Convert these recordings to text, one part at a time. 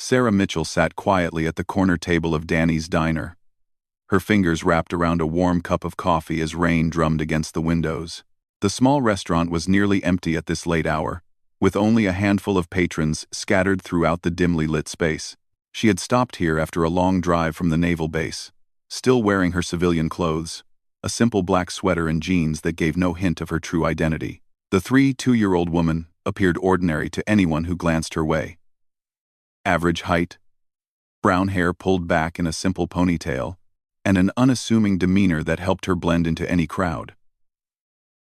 Sarah Mitchell sat quietly at the corner table of Danny's diner, her fingers wrapped around a warm cup of coffee as rain drummed against the windows. The small restaurant was nearly empty at this late hour, with only a handful of patrons scattered throughout the dimly lit space. She had stopped here after a long drive from the naval base, still wearing her civilian clothes, a simple black sweater and jeans that gave no hint of her true identity. The 2-year-old woman appeared ordinary to anyone who glanced her way. Average height, brown hair pulled back in a simple ponytail, and an unassuming demeanor that helped her blend into any crowd.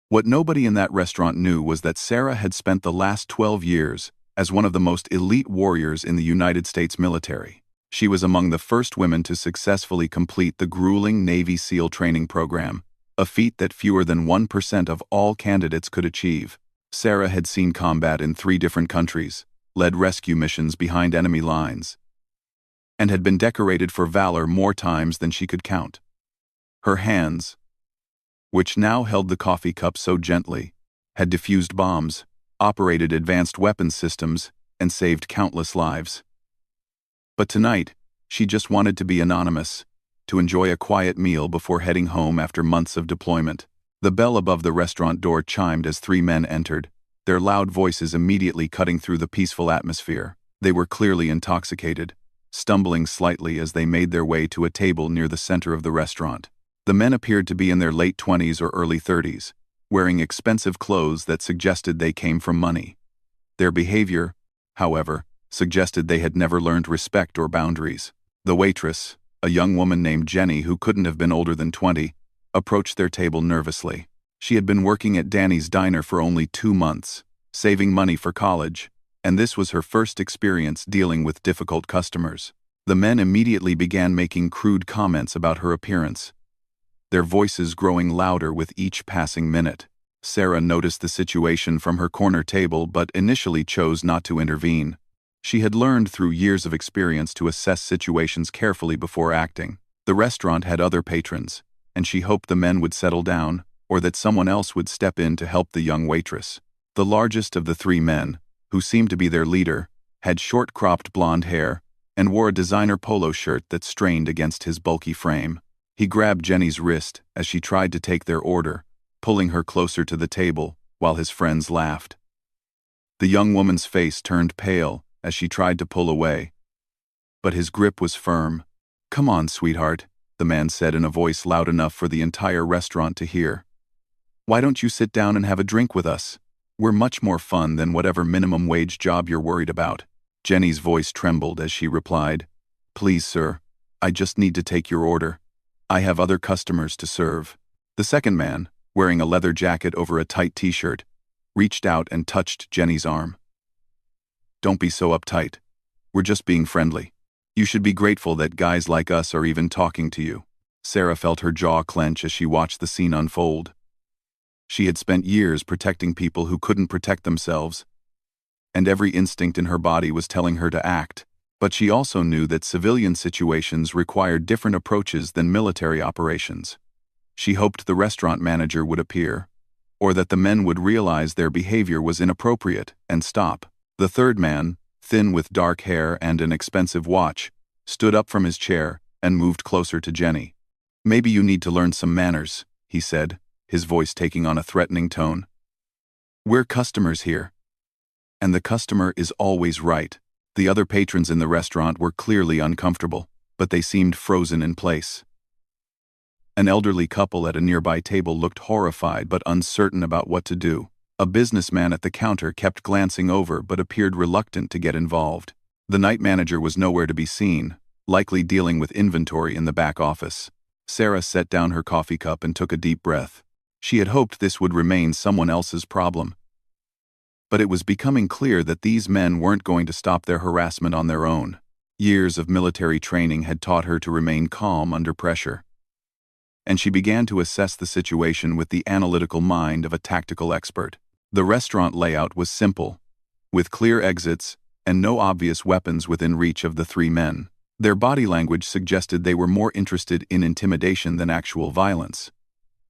What nobody in that restaurant knew was that Sarah had spent the last 12 years as one of the most elite warriors in the United States military. She was among the first women to successfully complete the grueling Navy SEAL training program, a feat that fewer than 1% of all candidates could achieve. Sarah had seen combat in 3 different countries, led rescue missions behind enemy lines, and had been decorated for valor more times than she could count. Her hands, which now held the coffee cup so gently, had defused bombs, operated advanced weapons systems, and saved countless lives. But tonight, she just wanted to be anonymous, to enjoy a quiet meal before heading home after months of deployment. The bell above the restaurant door chimed as 3 men entered, their loud voices immediately cutting through the peaceful atmosphere. They were clearly intoxicated, stumbling slightly as they made their way to a table near the center of the restaurant. The men appeared to be in their late 20s or early 30s, wearing expensive clothes that suggested they came from money. Their behavior, however, suggested they had never learned respect or boundaries. The waitress, a young woman named Jenny who couldn't have been older than 20, approached their table nervously. She had been working at Danny's diner for only 2 months, saving money for college, and this was her first experience dealing with difficult customers. The men immediately began making crude comments about her appearance, their voices growing louder with each passing minute. Sarah noticed the situation from her corner table but initially chose not to intervene. She had learned through years of experience to assess situations carefully before acting. The restaurant had other patrons, and she hoped the men would settle down, or that someone else would step in to help the young waitress. The largest of the 3 men, who seemed to be their leader, had short-cropped blonde hair and wore a designer polo shirt that strained against his bulky frame. He grabbed Jenny's wrist as she tried to take their order, pulling her closer to the table while his friends laughed. The young woman's face turned pale as she tried to pull away, but his grip was firm. "Come on, sweetheart," the man said in a voice loud enough for the entire restaurant to hear. "Why don't you sit down and have a drink with us? We're much more fun than whatever minimum wage job you're worried about." Jenny's voice trembled as she replied, "Please, sir, I just need to take your order. I have other customers to serve." The second man, wearing a leather jacket over a tight t-shirt, reached out and touched Jenny's arm. "Don't be so uptight. We're just being friendly. You should be grateful that guys like us are even talking to you." Sarah felt her jaw clench as she watched the scene unfold. She had spent years protecting people who couldn't protect themselves, and every instinct in her body was telling her to act. But she also knew that civilian situations required different approaches than military operations. She hoped the restaurant manager would appear, or that the men would realize their behavior was inappropriate and stop. The third man, thin with dark hair and an expensive watch, stood up from his chair and moved closer to Jenny. "Maybe you need to learn some manners," he said, his voice taking on a threatening tone. "We're customers here, and the customer is always right." The other patrons in the restaurant were clearly uncomfortable, but they seemed frozen in place. An elderly couple at a nearby table looked horrified but uncertain about what to do. A businessman at the counter kept glancing over but appeared reluctant to get involved. The night manager was nowhere to be seen, likely dealing with inventory in the back office. Sarah set down her coffee cup and took a deep breath. She had hoped this would remain someone else's problem. But it was becoming clear that these men weren't going to stop their harassment on their own. Years of military training had taught her to remain calm under pressure, and she began to assess the situation with the analytical mind of a tactical expert. The restaurant layout was simple, with clear exits and no obvious weapons within reach of the 3 men. Their body language suggested they were more interested in intimidation than actual violence.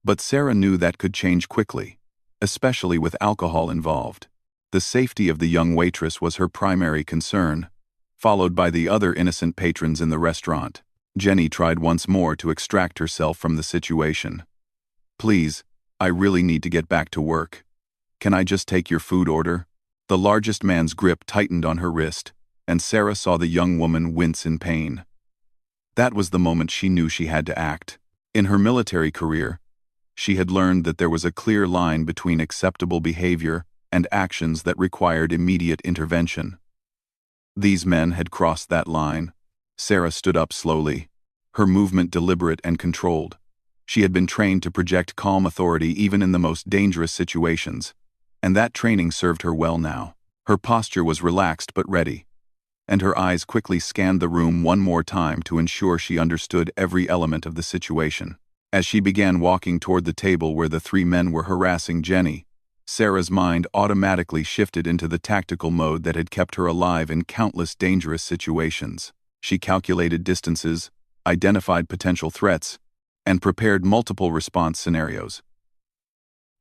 But Sarah knew that could change quickly, especially with alcohol involved. The safety of the young waitress was her primary concern, followed by the other innocent patrons in the restaurant. Jenny tried once more to extract herself from the situation. "Please, I really need to get back to work. Can I just take your food order?" The largest man's grip tightened on her wrist, and Sarah saw the young woman wince in pain. That was the moment she knew she had to act. In her military career, she had learned that there was a clear line between acceptable behavior and actions that required immediate intervention. These men had crossed that line. Sarah stood up slowly, her movement deliberate and controlled. She had been trained to project calm authority even in the most dangerous situations, and that training served her well now. Her posture was relaxed but ready, and her eyes quickly scanned the room one more time to ensure she understood every element of the situation. As she began walking toward the table where the three men were harassing Jenny, Sarah's mind automatically shifted into the tactical mode that had kept her alive in countless dangerous situations. She calculated distances, identified potential threats, and prepared multiple response scenarios.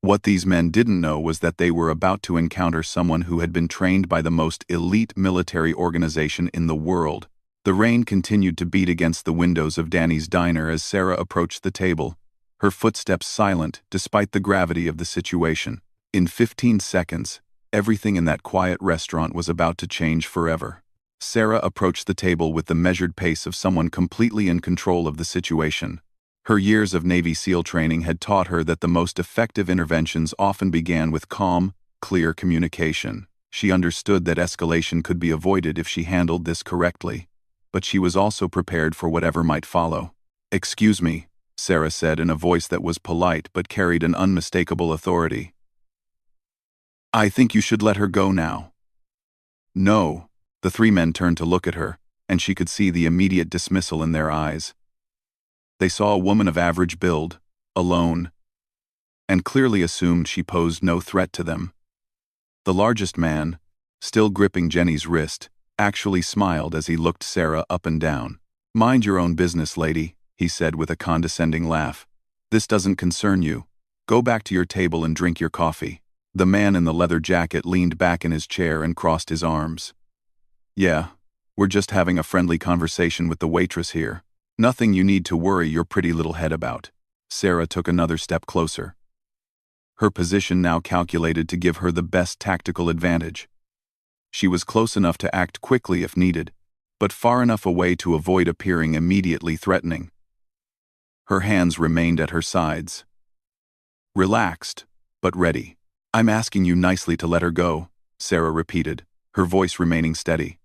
What these men didn't know was that they were about to encounter someone who had been trained by the most elite military organization in the world. The rain continued to beat against the windows of Danny's diner as Sarah approached the table, her footsteps silent despite the gravity of the situation. In 15 seconds, everything in that quiet restaurant was about to change forever. Sarah approached the table with the measured pace of someone completely in control of the situation. Her years of Navy SEAL training had taught her that the most effective interventions often began with calm, clear communication. She understood that escalation could be avoided if she handled this correctly, but she was also prepared for whatever might follow. "Excuse me," Sarah said in a voice that was polite but carried an unmistakable authority. "I think you should let her go now." "No." The three men turned to look at her, and she could see the immediate dismissal in their eyes. They saw a woman of average build, alone, and clearly assumed she posed no threat to them. The largest man, still gripping Jenny's wrist, actually smiled as he looked Sarah up and down. "Mind your own business, lady," he said with a condescending laugh. "This doesn't concern you. Go back to your table and drink your coffee." The man in the leather jacket leaned back in his chair and crossed his arms. "Yeah, we're just having a friendly conversation with the waitress here. Nothing you need to worry your pretty little head about." Sarah took another step closer, her position now calculated to give her the best tactical advantage. She was close enough to act quickly if needed, but far enough away to avoid appearing immediately threatening. Her hands remained at her sides, relaxed, but ready. "I'm asking you nicely to let her go," Sarah repeated, her voice remaining steady.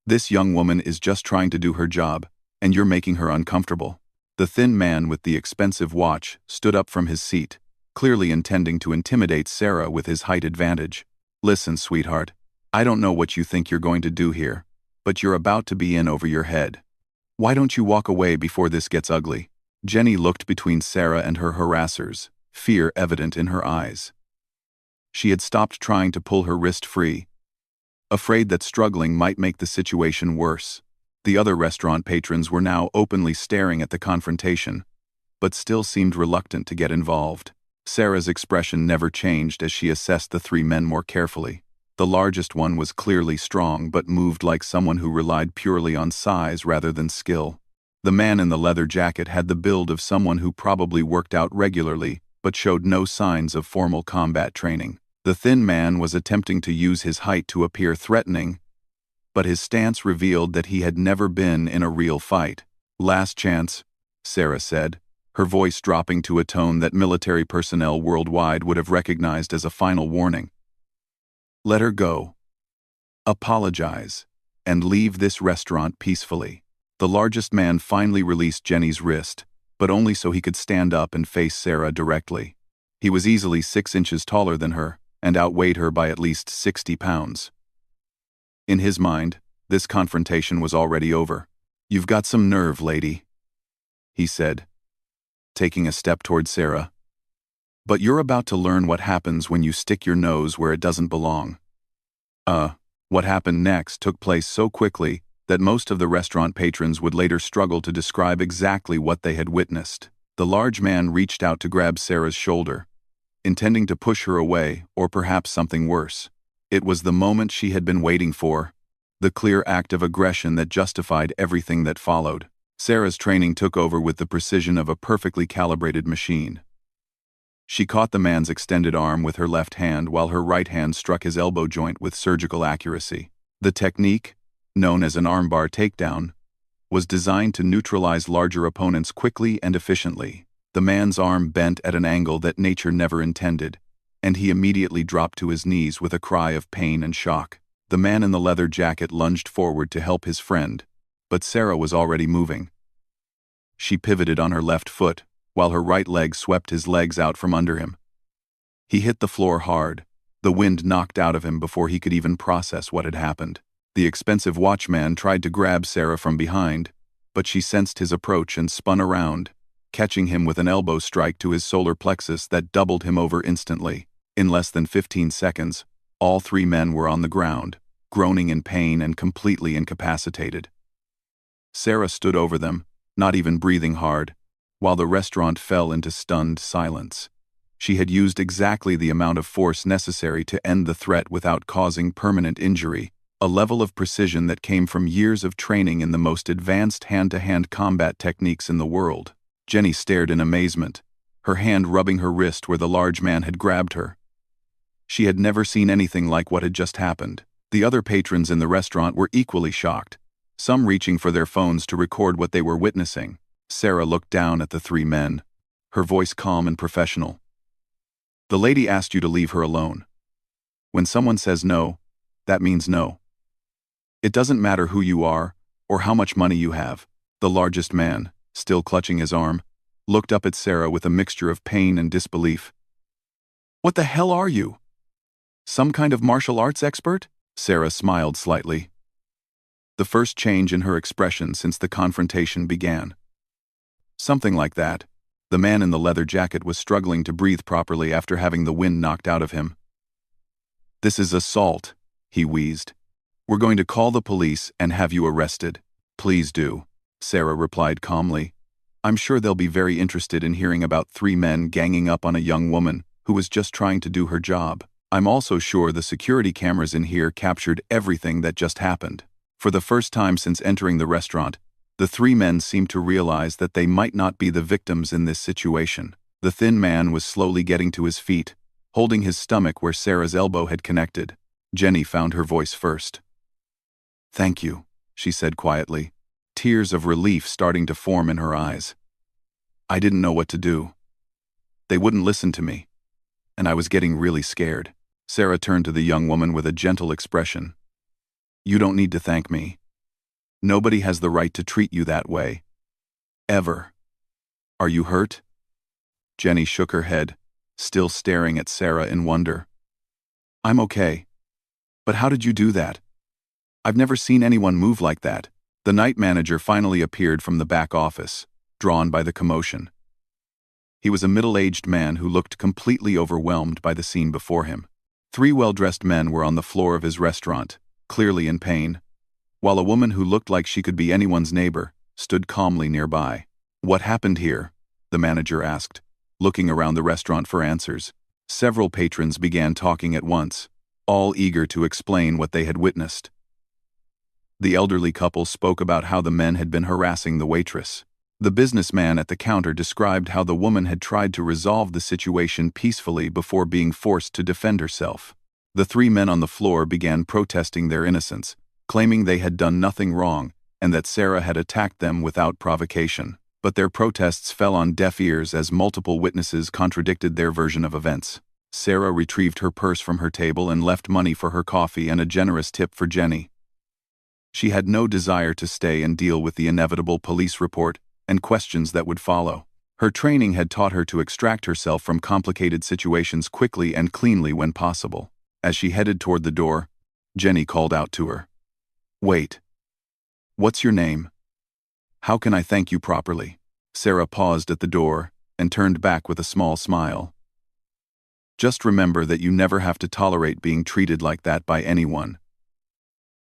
"This young woman is just trying to do her job, and you're making her uncomfortable." The thin man with the expensive watch stood up from his seat, clearly intending to intimidate Sarah with his height advantage. "Listen, sweetheart, I don't know what you think you're going to do here, but you're about to be in over your head. Why don't you walk away before this gets ugly?" Jenny looked between Sarah and her harassers, fear evident in her eyes. She had stopped trying to pull her wrist free, afraid that struggling might make the situation worse. The other restaurant patrons were now openly staring at the confrontation, but still seemed reluctant to get involved. Sarah's expression never changed as she assessed the three men more carefully. The largest one was clearly strong but moved like someone who relied purely on size rather than skill. The man in the leather jacket had the build of someone who probably worked out regularly but showed no signs of formal combat training. The thin man was attempting to use his height to appear threatening, but his stance revealed that he had never been in a real fight. "Last chance," Sarah said, her voice dropping to a tone that military personnel worldwide would have recognized as a final warning. "Let her go. Apologize, and leave this restaurant peacefully." The largest man finally released Jenny's wrist, but only so he could stand up and face Sarah directly. He was easily 6 inches taller than her, and outweighed her by at least 60 pounds. In his mind, this confrontation was already over. "You've got some nerve, lady," he said, taking a step toward Sarah. "But you're about to learn what happens when you stick your nose where it doesn't belong." What happened next took place so quickly that most of the restaurant patrons would later struggle to describe exactly what they had witnessed. The large man reached out to grab Sarah's shoulder, intending to push her away or perhaps something worse. It was the moment she had been waiting for. the clear act of aggression that justified everything that followed. Sarah's training took over with the precision of a perfectly calibrated machine. She caught the man's extended arm with her left hand while her right hand struck his elbow joint with surgical accuracy. The technique, known as an armbar takedown, was designed to neutralize larger opponents quickly and efficiently. The man's arm bent at an angle that nature never intended, and he immediately dropped to his knees with a cry of pain and shock. The man in the leather jacket lunged forward to help his friend, but Sarah was already moving. She pivoted on her left foot, while her right leg swept his legs out from under him. He hit the floor hard, the wind knocked out of him before he could even process what had happened. The expensive watchman tried to grab Sarah from behind, but she sensed his approach and spun around, catching him with an elbow strike to his solar plexus that doubled him over instantly. In less than 15 seconds, all three men were on the ground, groaning in pain and completely incapacitated. Sarah stood over them, not even breathing hard, while the restaurant fell into stunned silence. She had used exactly the amount of force necessary to end the threat without causing permanent injury, a level of precision that came from years of training in the most advanced hand-to-hand combat techniques in the world. Jenny stared in amazement, her hand rubbing her wrist where the large man had grabbed her. She had never seen anything like what had just happened. The other patrons in the restaurant were equally shocked, some reaching for their phones to record what they were witnessing. Sarah looked down at the three men, her voice calm and professional. "The lady asked you to leave her alone. When someone says no, that means no. It doesn't matter who you are or how much money you have." The largest man, still clutching his arm, looked up at Sarah with a mixture of pain and disbelief. "What the hell are you? Some kind of martial arts expert?" Sarah smiled slightly, the first change in her expression since the confrontation began. "Something like that." The man in the leather jacket was struggling to breathe properly after having the wind knocked out of him. "This is assault," he wheezed. "We're going to call the police and have you arrested." "Please do," Sarah replied calmly. "I'm sure they'll be very interested in hearing about three men ganging up on a young woman who was just trying to do her job. I'm also sure the security cameras in here captured everything that just happened." For the first time since entering the restaurant, the three men seemed to realize that they might not be the victims in this situation. The thin man was slowly getting to his feet, holding his stomach where Sarah's elbow had connected. Jenny found her voice first. "Thank you," she said quietly, tears of relief starting to form in her eyes. "I didn't know what to do. They wouldn't listen to me, and I was getting really scared." Sarah turned to the young woman with a gentle expression. "You don't need to thank me. Nobody has the right to treat you that way. Ever. Are you hurt?" Jenny shook her head, still staring at Sarah in wonder. "I'm okay. But how did you do that? I've never seen anyone move like that." The night manager finally appeared from the back office, drawn by the commotion. He was a middle-aged man who looked completely overwhelmed by the scene before him. Three well-dressed men were on the floor of his restaurant, clearly in pain, while a woman who looked like she could be anyone's neighbor stood calmly nearby. "What happened here?" the manager asked, looking around the restaurant for answers. Several patrons began talking at once, all eager to explain what they had witnessed. The elderly couple spoke about how the men had been harassing the waitress. The businessman at the counter described how the woman had tried to resolve the situation peacefully before being forced to defend herself. The three men on the floor began protesting their innocence, claiming they had done nothing wrong and that Sarah had attacked them without provocation. But their protests fell on deaf ears as multiple witnesses contradicted their version of events. Sarah retrieved her purse from her table and left money for her coffee and a generous tip for Jenny. She had no desire to stay and deal with the inevitable police report and questions that would follow. Her training had taught her to extract herself from complicated situations quickly and cleanly when possible. As she headed toward the door, Jenny called out to her. "Wait. What's your name? How can I thank you properly?" Sarah paused at the door and turned back with a small smile. "Just remember that you never have to tolerate being treated like that by anyone.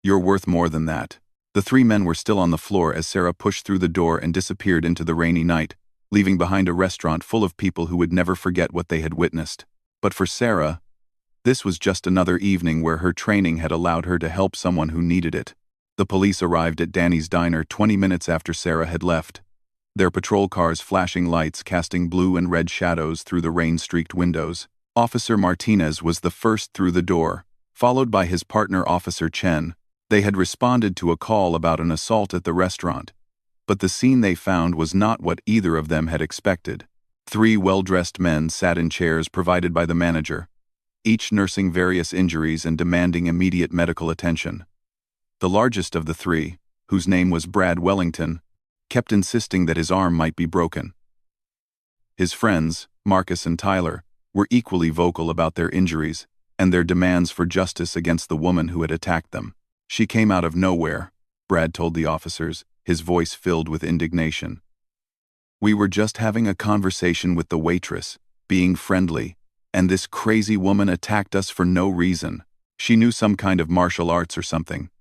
You're worth more than that." The three men were still on the floor as Sarah pushed through the door and disappeared into the rainy night, leaving behind a restaurant full of people who would never forget what they had witnessed. But for Sarah, this was just another evening where her training had allowed her to help someone who needed it. The police arrived at Danny's diner 20 minutes after Sarah had left, their patrol cars flashing lights casting blue and red shadows through the rain-streaked windows. Officer Martinez was the first through the door, followed by his partner Officer Chen. They had responded to a call about an assault at the restaurant, but the scene they found was not what either of them had expected. 3 well-dressed men sat in chairs provided by the manager, each nursing various injuries and demanding immediate medical attention. The largest of the 3, whose name was Brad Wellington, kept insisting that his arm might be broken. His friends, Marcus and Tyler, were equally vocal about their injuries and their demands for justice against the woman who had attacked them. She came out of nowhere, Brad told the officers, his voice filled with indignation. We were just having a conversation with the waitress, being friendly, and this crazy woman attacked us for no reason. She knew some kind of martial arts or something.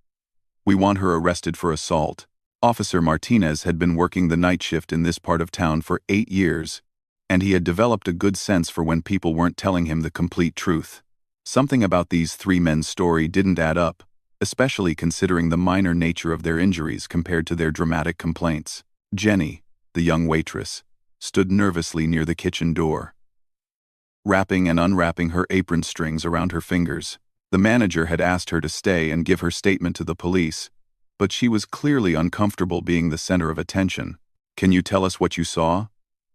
We want her arrested for assault. Officer Martinez had been working the night shift in this part of town for 8 years, and he had developed a good sense for when people weren't telling him the complete truth. Something about these 3 men's story didn't add up, especially considering the minor nature of their injuries compared to their dramatic complaints. Jenny, the young waitress, stood nervously near the kitchen door, wrapping and unwrapping her apron strings around her fingers. The manager had asked her to stay and give her statement to the police, but she was clearly uncomfortable being the center of attention. Can you tell us what you saw?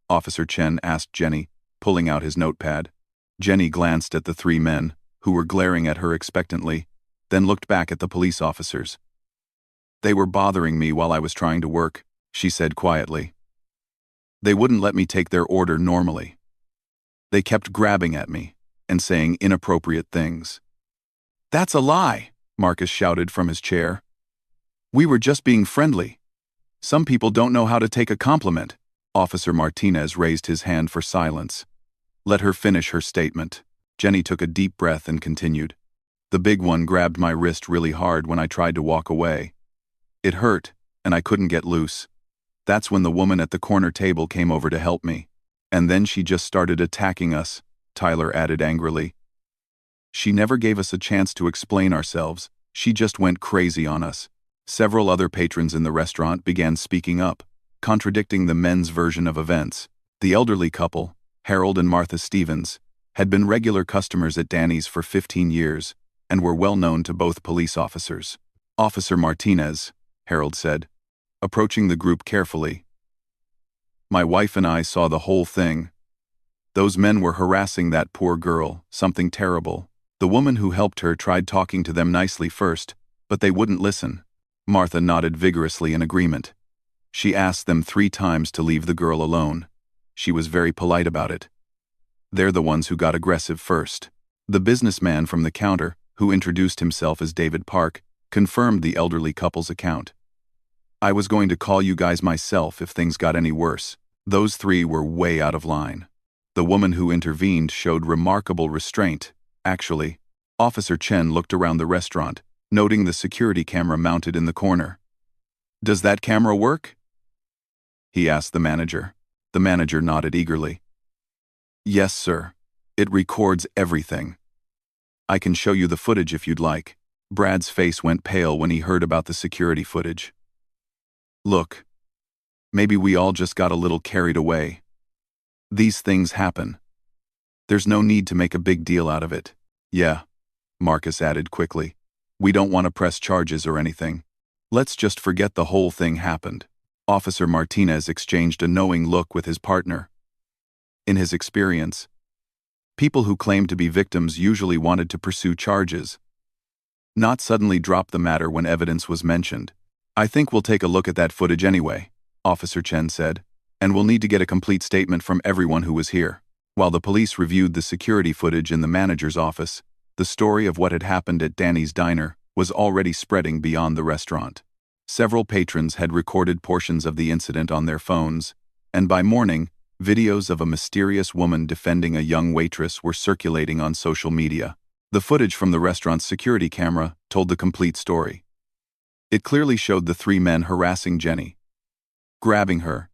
Officer Chen asked Jenny, pulling out his notepad. Jenny glanced at the 3 men, who were glaring at her expectantly, then looked back at the police officers. They were bothering me while I was trying to work, she said quietly. They wouldn't let me take their order normally. They kept grabbing at me and saying inappropriate things. That's a lie, Marcus shouted from his chair. We were just being friendly. Some people don't know how to take a compliment. Officer Martinez raised his hand for silence. Let her finish her statement. Jenny took a deep breath and continued. The big one grabbed my wrist really hard when I tried to walk away. It hurt, and I couldn't get loose. That's when the woman at the corner table came over to help me. And then she just started attacking us, Tyler added angrily. She never gave us a chance to explain ourselves. She just went crazy on us. Several other patrons in the restaurant began speaking up, contradicting the men's version of events. The elderly couple, Harold and Martha Stevens, had been regular customers at Danny's for 15 years and were well known to both police officers. Officer Martinez, Harold said, approaching the group carefully. My wife and I saw the whole thing. Those men were harassing that poor girl, something terrible. The woman who helped her tried talking to them nicely first, but they wouldn't listen. Martha nodded vigorously in agreement. She asked them 3 times to leave the girl alone. She was very polite about it. They're the ones who got aggressive first. The businessman from the counter, who introduced himself as David Park, confirmed the elderly couple's account. I was going to call you guys myself if things got any worse. Those 3 were way out of line. The woman who intervened showed remarkable restraint. Actually, Officer Chen looked around the restaurant, noting the security camera mounted in the corner. Does that camera work? He asked the manager. The manager nodded eagerly. Yes, sir. It records everything. I can show you the footage if you'd like. Brad's face went pale when he heard about the security footage. Look, maybe we all just got a little carried away. These things happen. There's no need to make a big deal out of it. Yeah, Marcus added quickly. We don't want to press charges or anything. Let's just forget the whole thing happened. Officer Martinez exchanged a knowing look with his partner. In his experience, people who claimed to be victims usually wanted to pursue charges, not suddenly drop the matter when evidence was mentioned. I think we'll take a look at that footage anyway, Officer Chen said, and we'll need to get a complete statement from everyone who was here. While the police reviewed the security footage in the manager's office, the story of what had happened at Danny's diner was already spreading beyond the restaurant. Several patrons had recorded portions of the incident on their phones, and by morning, videos of a mysterious woman defending a young waitress were circulating on social media. The footage from the restaurant's security camera told the complete story. It clearly showed the 3 men harassing Jenny, grabbing her,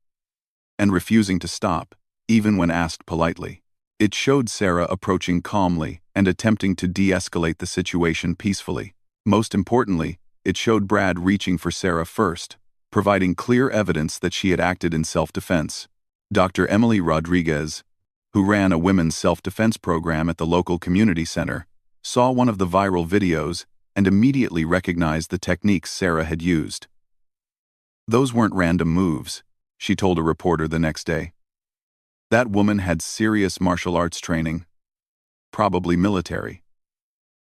and refusing to stop, even when asked politely. It showed Sarah approaching calmly and attempting to de-escalate the situation peacefully. Most importantly, It showed Brad reaching for Sarah first, providing clear evidence that she had acted in self-defense. Dr. Emily Rodriguez, who ran a women's self-defense program at the local community center, saw one of the viral videos and immediately recognized the techniques Sarah had used. "Those weren't random moves," she told a reporter the next day. "That woman had serious martial arts training, probably military.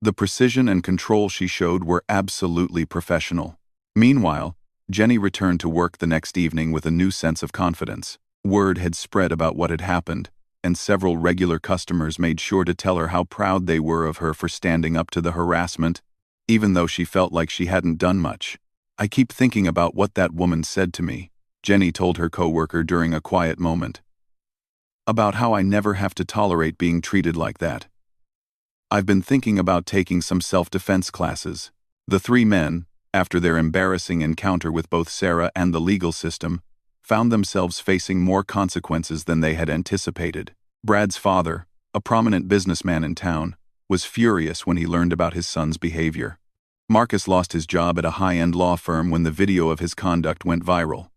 The precision and control she showed were absolutely professional." Meanwhile, Jenny returned to work the next evening with a new sense of confidence. Word had spread about what had happened, and several regular customers made sure to tell her how proud they were of her for standing up to the harassment, even though she felt like she hadn't done much. "I keep thinking about what that woman said to me," Jenny told her coworker during a quiet moment. "About how I never have to tolerate being treated like that. I've been thinking about taking some self-defense classes." The three men, after their embarrassing encounter with both Sarah and the legal system, found themselves facing more consequences than they had anticipated. Brad's father, a prominent businessman in town, was furious when he learned about his son's behavior. Marcus lost his job at a high-end law firm when the video of his conduct went viral.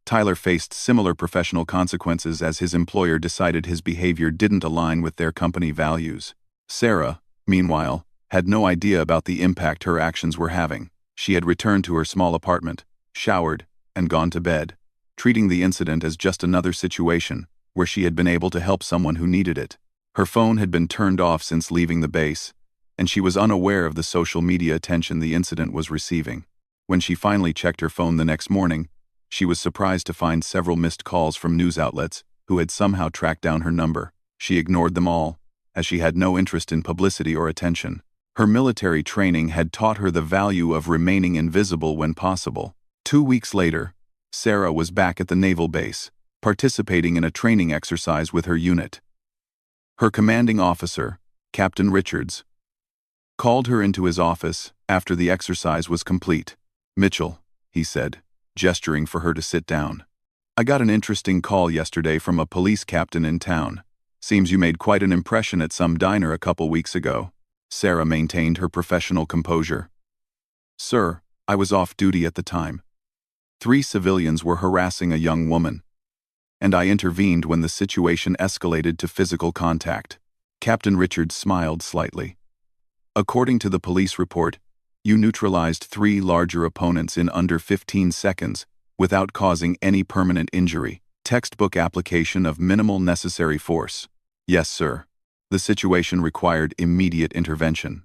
Tyler faced similar professional consequences as his employer decided his behavior didn't align with their company values. Sarah, meanwhile, had no idea about the impact her actions were having. She had returned to her small apartment, showered, and gone to bed, treating the incident as just another situation where she had been able to help someone who needed it. Her phone had been turned off since leaving the base, and she was unaware of the social media attention the incident was receiving. When she finally checked her phone the next morning, she was surprised to find several missed calls from news outlets who had somehow tracked down her number. She ignored them all, as she had no interest in publicity or attention. Her military training had taught her the value of remaining invisible when possible. 2 weeks later, Sarah was back at the naval base, participating in a training exercise with her unit. Her commanding officer, Captain Richards, called her into his office after the exercise was complete. "Mitchell," he said, gesturing for her to sit down. "I got an interesting call yesterday from a police captain in town. Seems you made quite an impression at some diner a couple weeks ago." Sarah maintained her professional composure. "Sir, I was off duty at the time. 3 civilians were harassing a young woman, and I intervened when the situation escalated to physical contact." Captain Richards smiled slightly. "According to the police report, you neutralized 3 larger opponents in under 15 seconds without causing any permanent injury. Textbook application of minimal necessary force." "Yes, sir. The situation required immediate intervention,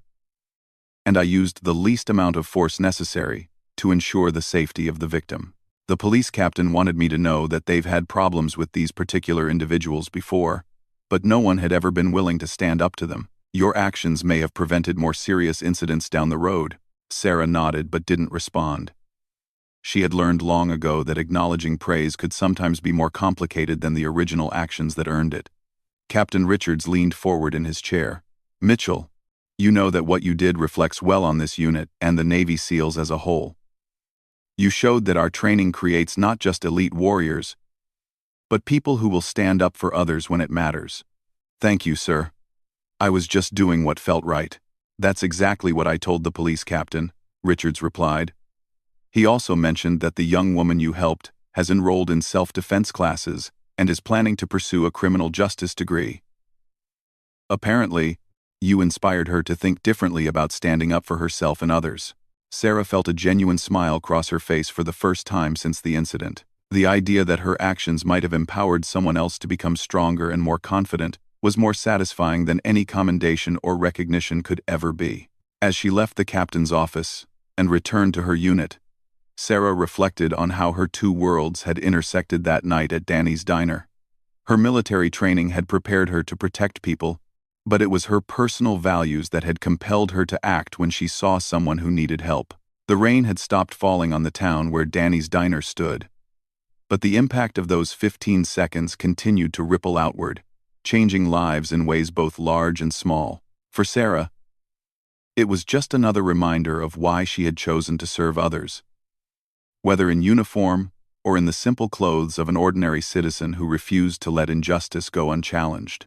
and I used the least amount of force necessary to ensure the safety of the victim." The police captain wanted me to know that they've had problems with these particular individuals before, but no one had ever been willing to stand up to them. "Your actions may have prevented more serious incidents down the road." Sarah nodded but didn't respond. She had learned long ago that acknowledging praise could sometimes be more complicated than the original actions that earned it. Captain Richards leaned forward in his chair. "Mitchell, you know that what you did reflects well on this unit and the Navy SEALs as a whole. You showed that our training creates not just elite warriors, but people who will stand up for others when it matters." "Thank you, sir. I was just doing what felt right." "That's exactly what I told the police captain," Richards replied. "He also mentioned that the young woman you helped has enrolled in self-defense classes and is planning to pursue a criminal justice degree. Apparently, you inspired her to think differently about standing up for herself and others." Sarah felt a genuine smile cross her face for the first time since the incident. The idea that her actions might have empowered someone else to become stronger and more confident was more satisfying than any commendation or recognition could ever be. As she left the captain's office and returned to her unit, Sarah reflected on how her 2 worlds had intersected that night at Danny's diner. Her military training had prepared her to protect people, but it was her personal values that had compelled her to act when she saw someone who needed help. The rain had stopped falling on the town where Danny's diner stood, but the impact of those 15 seconds continued to ripple outward, changing lives in ways both large and small. For Sarah, it was just another reminder of why she had chosen to serve others. Whether in uniform or in the simple clothes of an ordinary citizen who refused to let injustice go unchallenged.